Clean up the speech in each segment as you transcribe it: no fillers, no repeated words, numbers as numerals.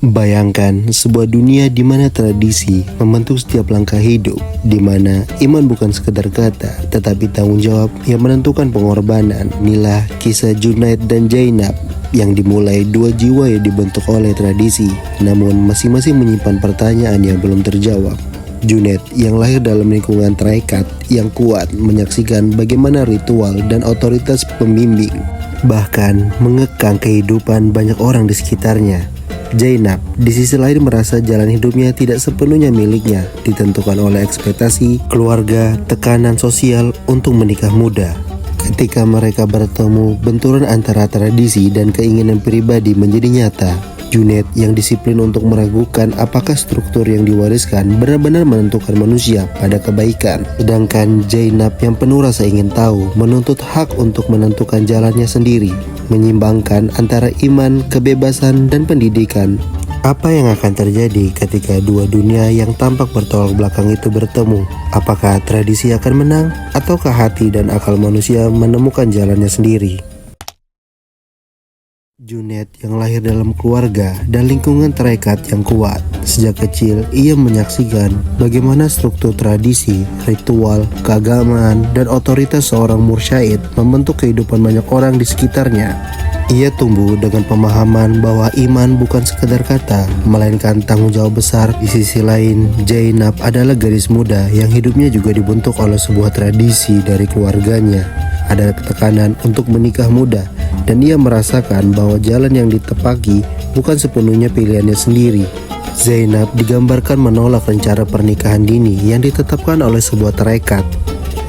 Bayangkan sebuah dunia di mana tradisi membentuk setiap langkah hidup, di mana iman bukan sekedar kata, tetapi tanggung jawab yang menentukan pengorbanan. Inilah kisah Junaid dan Zainab yang dimulai dua jiwa yang dibentuk oleh tradisi, namun masing-masing menyimpan pertanyaan yang belum terjawab. Junaid yang lahir dalam lingkungan tarekat yang kuat menyaksikan bagaimana ritual dan otoritas pembimbing bahkan mengekang kehidupan banyak orang di sekitarnya. Zainab di sisi lain merasa jalan hidupnya tidak sepenuhnya miliknya, ditentukan oleh ekspektasi keluarga, tekanan sosial untuk menikah muda. Ketika mereka bertemu, benturan antara tradisi dan keinginan pribadi menjadi nyata. Junaid yang disiplin untuk meragukan apakah struktur yang diwariskan benar-benar menentukan manusia pada kebaikan. Sedangkan Zainab yang penuh rasa ingin tahu, menuntut hak untuk menentukan jalannya sendiri, menyimbangkan antara iman, kebebasan, dan pendidikan. Apa yang akan terjadi ketika dua dunia yang tampak bertolak belakang itu bertemu? Apakah tradisi akan menang, ataukah hati dan akal manusia menemukan jalannya sendiri? Junaid yang lahir dalam keluarga dan lingkungan tarekat yang kuat. Sejak kecil, ia menyaksikan bagaimana struktur tradisi, ritual, keagamaan, dan otoritas seorang mursyid membentuk kehidupan banyak orang di sekitarnya. Ia tumbuh dengan pemahaman bahwa iman bukan sekedar kata, melainkan tanggung jawab besar. Di sisi lain, Zainab adalah gadis muda yang hidupnya juga dibentuk oleh sebuah tradisi dari keluarganya. Ada tekanan untuk menikah muda, dan ia merasakan bahwa jalan yang ditepaki bukan sepenuhnya pilihannya sendiri. Zainab digambarkan menolak rencana pernikahan dini yang ditetapkan oleh sebuah tarekat.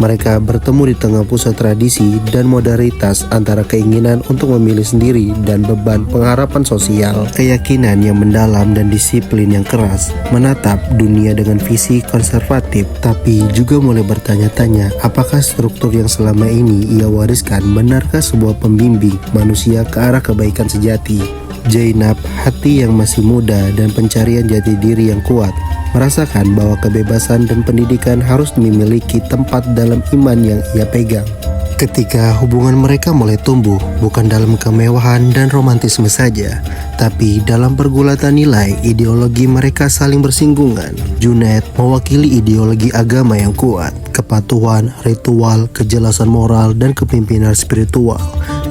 Mereka bertemu di tengah pusat tradisi dan modalitas antara keinginan untuk memilih sendiri dan beban pengharapan sosial. Keyakinan yang mendalam dan disiplin yang keras menatap dunia dengan visi konservatif, tapi juga mulai bertanya-tanya apakah struktur yang selama ini ia wariskan benarkah sebuah pembimbing manusia ke arah kebaikan sejati. Zainab, hati yang masih muda dan pencarian jati diri yang kuat, merasakan bahwa kebebasan dan pendidikan harus memiliki tempat dalam iman yang ia pegang. Ketika hubungan mereka mulai tumbuh, bukan dalam kemewahan dan romantisme saja, tapi dalam pergulatan nilai, ideologi mereka saling bersinggungan. Junaid mewakili ideologi agama yang kuat, kepatuhan, ritual, kejelasan moral, dan kepemimpinan spiritual.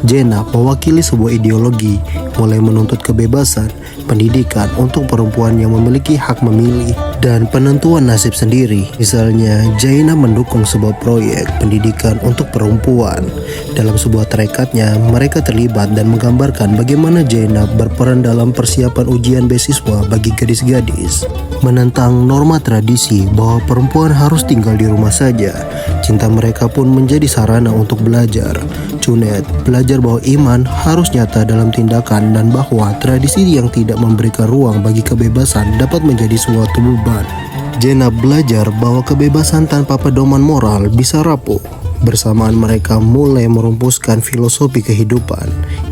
Zainab mewakili sebuah ideologi, mulai menuntut kebebasan, pendidikan untuk perempuan yang memiliki hak memilih, dan penentuan nasib sendiri. Misalnya, Zainab mendukung sebuah proyek pendidikan untuk perempuan. Dalam sebuah tarekatnya, mereka terlibat dan menggambarkan bagaimana Zainab berperan dalam persiapan ujian beasiswa bagi gadis-gadis. Menentang norma tradisi bahwa perempuan harus tinggal di rumah saja, cinta mereka pun menjadi sarana untuk belajar. Junaid belajar bahwa iman harus nyata dalam tindakan dan bahwa tradisi yang tidak memberikan ruang bagi kebebasan dapat menjadi suatu beban. Zainab belajar bahwa kebebasan tanpa pedoman moral bisa rapuh. Bersamaan mereka mulai merumuskan filosofi kehidupan,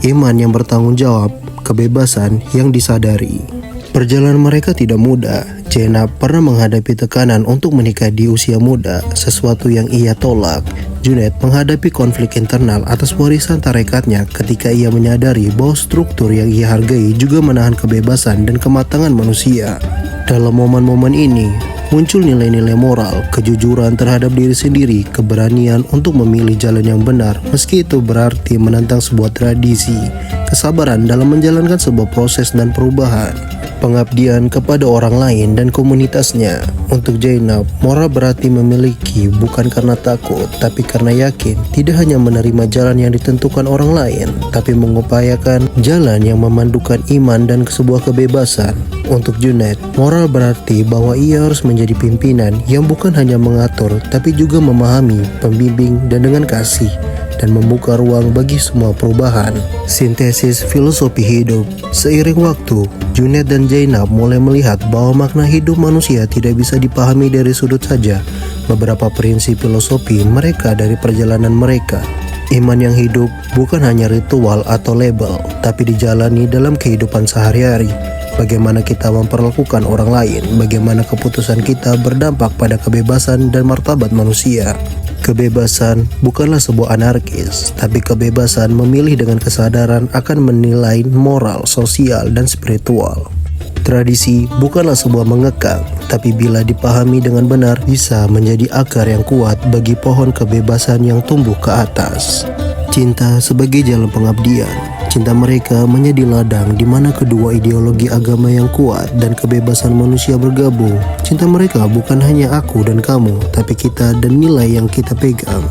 iman yang bertanggung jawab, kebebasan yang disadari. Perjalanan mereka tidak mudah. Zainab pernah menghadapi tekanan untuk menikah di usia muda, sesuatu yang ia tolak. Junaid menghadapi konflik internal atas warisan tarekatnya ketika ia menyadari bahwa struktur yang ia hargai juga menahan kebebasan dan kematangan manusia. Dalam momen-momen ini, muncul nilai-nilai moral, kejujuran terhadap diri sendiri, keberanian untuk memilih jalan yang benar meski itu berarti menentang sebuah tradisi, kesabaran dalam menjalankan sebuah proses dan perubahan, pengabdian kepada orang lain dan komunitasnya. Untuk Zainab, moral berarti memiliki bukan karena takut, tapi karena yakin tidak hanya menerima jalan yang ditentukan orang lain, tapi mengupayakan jalan yang memandukan iman dan sebuah kebebasan. Untuk Junaid, moral berarti bahwa ia harus menjadi pimpinan yang bukan hanya mengatur, tapi juga memahami, pembimbing, dan dengan kasih, dan membuka ruang bagi semua perubahan. Sintesis filosofi hidup. Seiring waktu, Junaid dan Zainab mulai melihat bahwa makna hidup manusia tidak bisa dipahami dari sudut saja. Beberapa prinsip filosofi mereka dari perjalanan mereka. Iman yang hidup bukan hanya ritual atau label, tapi dijalani dalam kehidupan sehari-hari. Bagaimana kita memperlakukan orang lain, bagaimana keputusan kita berdampak pada kebebasan dan martabat manusia. Kebebasan bukanlah sebuah anarkis, tapi kebebasan memilih dengan kesadaran akan menilai moral, sosial, dan spiritual. Tradisi bukanlah sebuah mengekang, tapi bila dipahami dengan benar bisa menjadi akar yang kuat bagi pohon kebebasan yang tumbuh ke atas. Cinta sebagai jalan pengabdian. Cinta mereka menjadi ladang di mana kedua ideologi agama yang kuat dan kebebasan manusia bergabung. Cinta mereka bukan hanya aku dan kamu, tapi kita dan nilai yang kita pegang.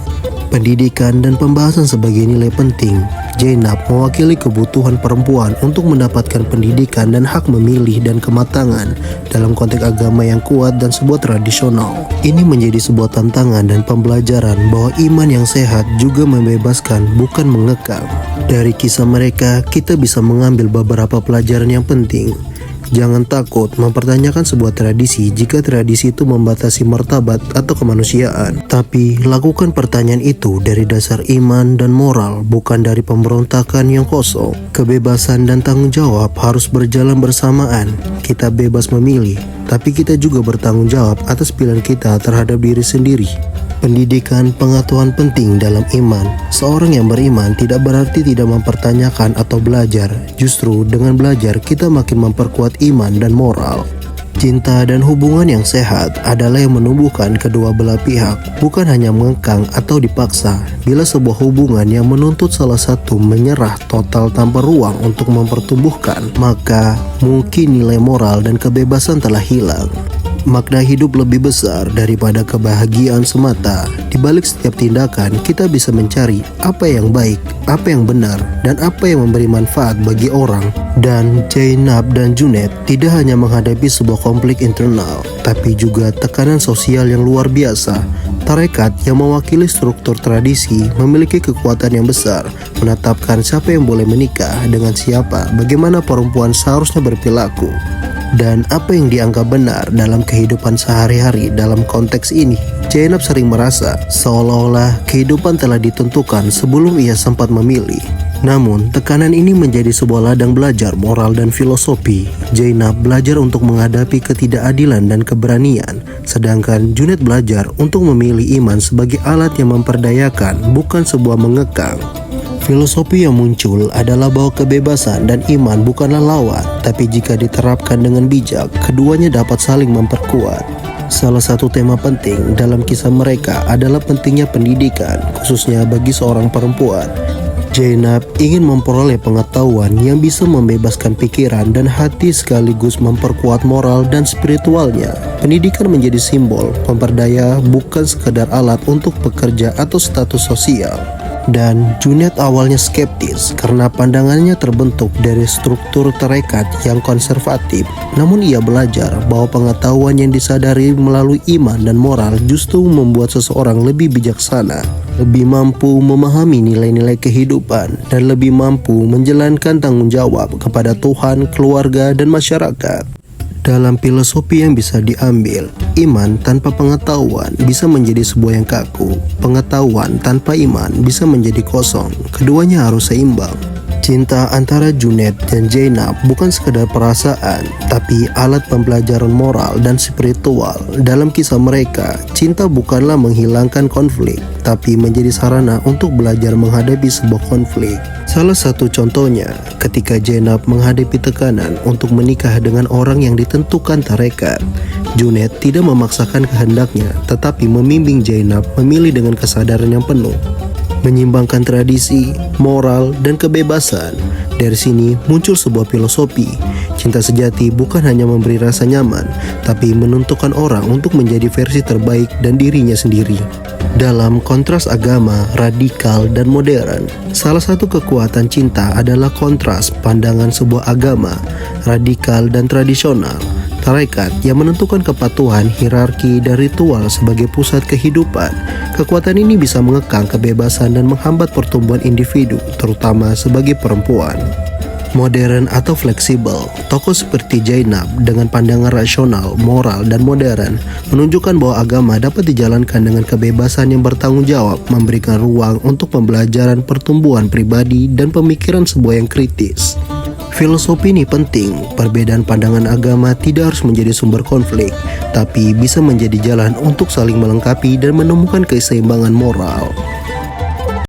Pendidikan dan pembahasan sebagai nilai penting. Zainab mewakili kebutuhan perempuan untuk mendapatkan pendidikan dan hak memilih dan kematangan dalam konteks agama yang kuat dan sebuah tradisional. Ini menjadi sebuah tantangan dan pembelajaran bahwa iman yang sehat juga membebaskan, bukan mengekang. Dari kisah mereka, kita bisa mengambil beberapa pelajaran yang penting. Jangan takut mempertanyakan sebuah tradisi jika tradisi itu membatasi martabat atau kemanusiaan. Tapi lakukan pertanyaan itu dari dasar iman dan moral, bukan dari pemberontakan yang kosong. Kebebasan dan tanggung jawab harus berjalan bersamaan. Kita bebas memilih, tapi kita juga bertanggung jawab atas pilihan kita terhadap diri sendiri. Pendidikan pengetahuan penting dalam iman. Seorang yang beriman tidak berarti tidak mempertanyakan atau belajar. Justru dengan belajar kita makin memperkuat iman dan moral. Cinta dan hubungan yang sehat adalah yang menumbuhkan kedua belah pihak, bukan hanya mengekang atau dipaksa. Bila sebuah hubungan yang menuntut salah satu menyerah total tanpa ruang untuk mempertumbuhkan, maka mungkin nilai moral dan kebebasan telah hilang. Makna hidup lebih besar daripada kebahagiaan semata. Di balik setiap tindakan, kita bisa mencari apa yang baik, apa yang benar, dan apa yang memberi manfaat bagi orang. Dan Zainab dan Junaid tidak hanya menghadapi sebuah konflik internal, tapi juga tekanan sosial yang luar biasa. Tarekat yang mewakili struktur tradisi memiliki kekuatan yang besar, menetapkan siapa yang boleh menikah dengan siapa, bagaimana perempuan seharusnya berperilaku, dan apa yang dianggap benar dalam kehidupan sehari-hari. Dalam konteks ini, Zainab sering merasa seolah-olah kehidupan telah ditentukan sebelum ia sempat memilih. Namun, tekanan ini menjadi sebuah ladang belajar moral dan filosofi. Zainab belajar untuk menghadapi ketidakadilan dan keberanian, sedangkan Junaid belajar untuk memilih iman sebagai alat yang memperdayakan, bukan sebuah mengekang. Filosofi yang muncul adalah bahwa kebebasan dan iman bukanlah lawan, tapi jika diterapkan dengan bijak, keduanya dapat saling memperkuat. Salah satu tema penting dalam kisah mereka adalah pentingnya pendidikan, khususnya bagi seorang perempuan. Zainab ingin memperoleh pengetahuan yang bisa membebaskan pikiran dan hati sekaligus memperkuat moral dan spiritualnya. Pendidikan menjadi simbol pemberdaya, bukan sekadar alat untuk bekerja atau status sosial. Dan Junaid awalnya skeptis karena pandangannya terbentuk dari struktur tarekat yang konservatif. Namun ia belajar bahwa pengetahuan yang disadari melalui iman dan moral justru membuat seseorang lebih bijaksana, lebih mampu memahami nilai-nilai kehidupan, dan lebih mampu menjalankan tanggung jawab kepada Tuhan, keluarga, dan masyarakat. Dalam filosofi yang bisa diambil, iman tanpa pengetahuan bisa menjadi sebuah yang kaku. Pengetahuan tanpa iman bisa menjadi kosong. Keduanya harus seimbang. Cinta antara Junaid dan Zainab bukan sekadar perasaan, tapi alat pembelajaran moral dan spiritual. Dalam kisah mereka, cinta bukanlah menghilangkan konflik, tapi menjadi sarana untuk belajar menghadapi sebuah konflik. Salah satu contohnya, ketika Zainab menghadapi tekanan untuk menikah dengan orang yang ditentukan tarekat, Junaid tidak memaksakan kehendaknya, tetapi membimbing Zainab memilih dengan kesadaran yang penuh, menyimbangkan tradisi, moral, dan kebebasan. Dari sini muncul sebuah filosofi. Cinta sejati bukan hanya memberi rasa nyaman, tapi menentukan orang untuk menjadi versi terbaik dan dirinya sendiri. Dalam kontras agama, radikal, dan modern, salah satu kekuatan cinta adalah kontras pandangan sebuah agama, radikal dan tradisional. Tarekat yang menentukan kepatuhan, hierarki, dan ritual sebagai pusat kehidupan. Kekuatan ini bisa mengekang kebebasan dan menghambat pertumbuhan individu, terutama sebagai perempuan. Modern atau fleksibel, tokoh seperti Zainab dengan pandangan rasional, moral, dan modern menunjukkan bahwa agama dapat dijalankan dengan kebebasan yang bertanggung jawab, memberikan ruang untuk pembelajaran, pertumbuhan pribadi, dan pemikiran sebuah yang kritis. Filosofi ini penting. Perbedaan pandangan agama tidak harus menjadi sumber konflik, tapi bisa menjadi jalan untuk saling melengkapi dan menemukan keseimbangan moral.